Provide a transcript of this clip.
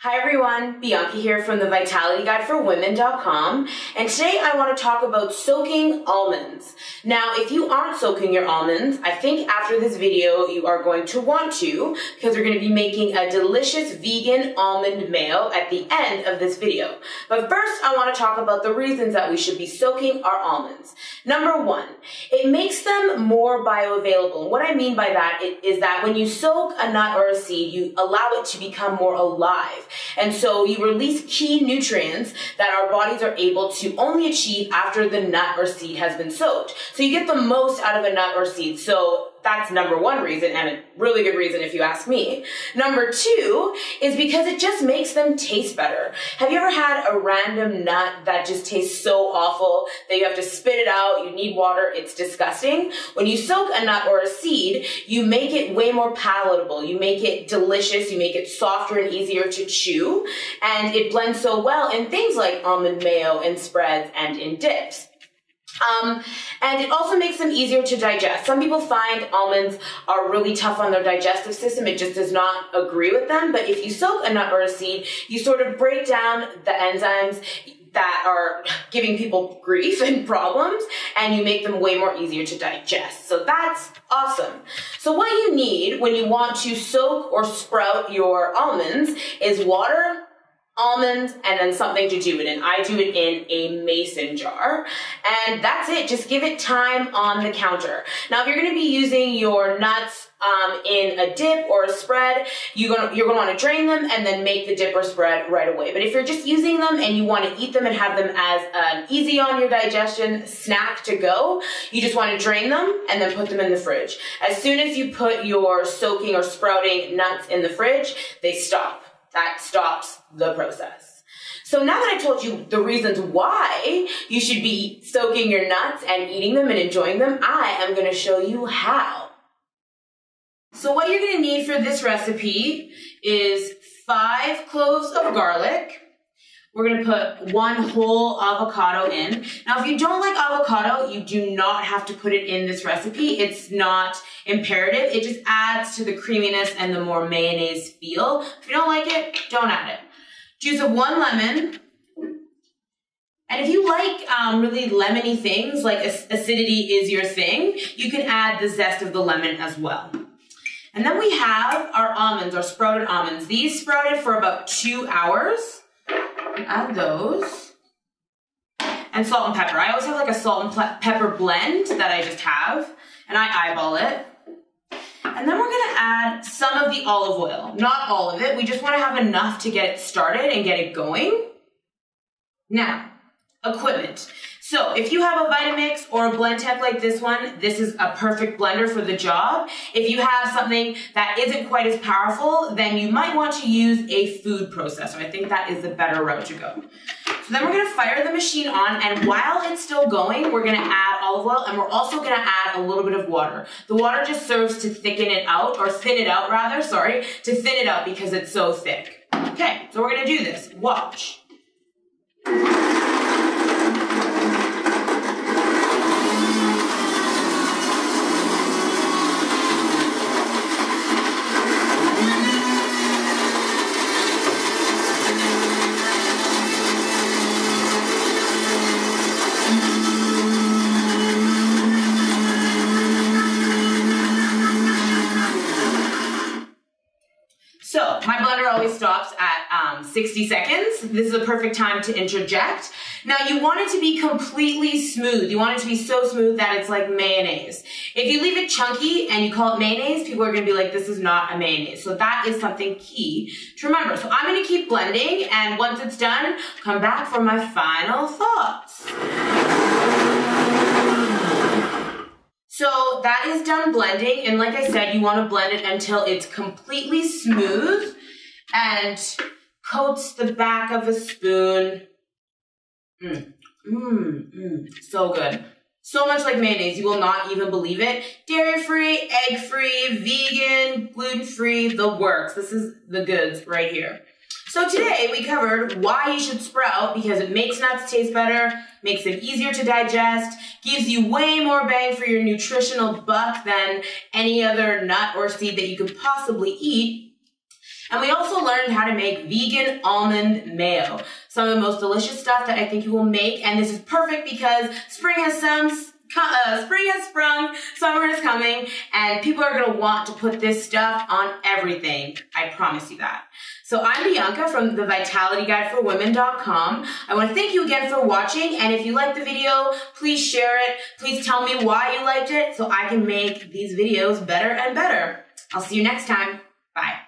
Hi everyone, Bianca here from the vitalityguideforwomen.com, and today I want to talk about soaking almonds. Now, if you aren't soaking your almonds, I think after this video you are going to want to, because we're going to be making a delicious vegan almond mayo at the end of this video. But first, I want to talk about the reasons that we should be soaking our almonds. Number one, it makes them more bioavailable. And what I mean by that is that when you soak a nut or a seed, you allow it to become more alive. And so you release key nutrients that our bodies are able to only achieve after the nut or seed has been soaked. So you get the most out of a nut or seed. So that's number one reason, and a really good reason if you ask me. Number two is because it just makes them taste better. Have you ever had a random nut that just tastes so awful that you have to spit it out, you need water, it's disgusting? When you soak a nut or a seed, you make it way more palatable, you make it delicious, you make it softer and easier to chew, and it blends so well in things like almond mayo and spreads and in dips. And it also makes them easier to digest. Some people find almonds are really tough on their digestive system. It just does not agree with them. But if you soak a nut or a seed, you sort of break down the enzymes that are giving people grief and problems, and you make them way more easier to digest. So that's awesome. So what you need when you want to soak or sprout your almonds is water, almonds, and then something to do it in. I do it in a mason jar, and that's it. Just give it time on the counter. Now, if you're going to be using your nuts in a dip or a spread, you're going to want to drain them and then make the dip or spread right away. But if you're just using them and you want to eat them and have them as an easy on your digestion snack to go, you just want to drain them and then put them in the fridge. As soon as you put your soaking or sprouting nuts in the fridge, they stop. That stops the process. So now that I told you the reasons why you should be soaking your nuts and eating them and enjoying them, I am going to show you how. So what you're going to need for this recipe is 5 cloves of garlic. We're going to put 1 whole avocado in. Now, if you don't like avocado, you do not have to put it in this recipe. It's not imperative. It just adds to the creaminess and the more mayonnaise feel. If you don't like it, don't add it. Juice of 1 lemon. And if you like really lemony things, like acidity is your thing, you can add the zest of the lemon as well. And then we have our almonds, our sprouted almonds. These sprouted for about 2 hours. Add those. And salt and pepper. I always have like a salt and pepper blend that I just have, and I eyeball it. And then we're gonna add some of the olive oil. Not all of it, we just wanna have enough to get it started and get it going. Now, equipment. So if you have a Vitamix or a Blendtec like this one, this is a perfect blender for the job. If you have something that isn't quite as powerful, then you might want to use a food processor. I think that is the better route to go. So then we're gonna fire the machine on, and while it's still going, we're gonna add olive oil, and we're also gonna add a little bit of water. The water just serves to thicken it out, or thin it out rather, sorry, to thin it out because it's so thick. Okay, so we're gonna do this. Watch. So my blender always stops at 60 seconds. This is a perfect time to interject. Now you want it to be completely smooth. You want it to be so smooth that it's like mayonnaise. If you leave it chunky and you call it mayonnaise, people are gonna be like, this is not a mayonnaise. So that is something key to remember. So I'm gonna keep blending, and once it's done, come back for my final thoughts. So that is done blending, and like I said, you want to blend it until it's completely smooth and coats the back of a spoon. So good. So much like mayonnaise, you will not even believe it. Dairy-free, egg-free, vegan, gluten-free, the works. This is the goods right here. So today we covered why you should sprout, because it makes nuts taste better, makes them easier to digest, gives you way more bang for your nutritional buck than any other nut or seed that you could possibly eat. And we also learned how to make vegan almond mayo. Some of the most delicious stuff that I think you will make. And this is perfect because spring has sprung, summer is coming, and people are going to want to put this stuff on everything. I promise you that. So I'm Bianca from the vitalityguideforwomen.com. I want to thank you again for watching, and if you liked the video, please share it. Please tell me why you liked it so I can make these videos better and better. I'll see you next time. Bye.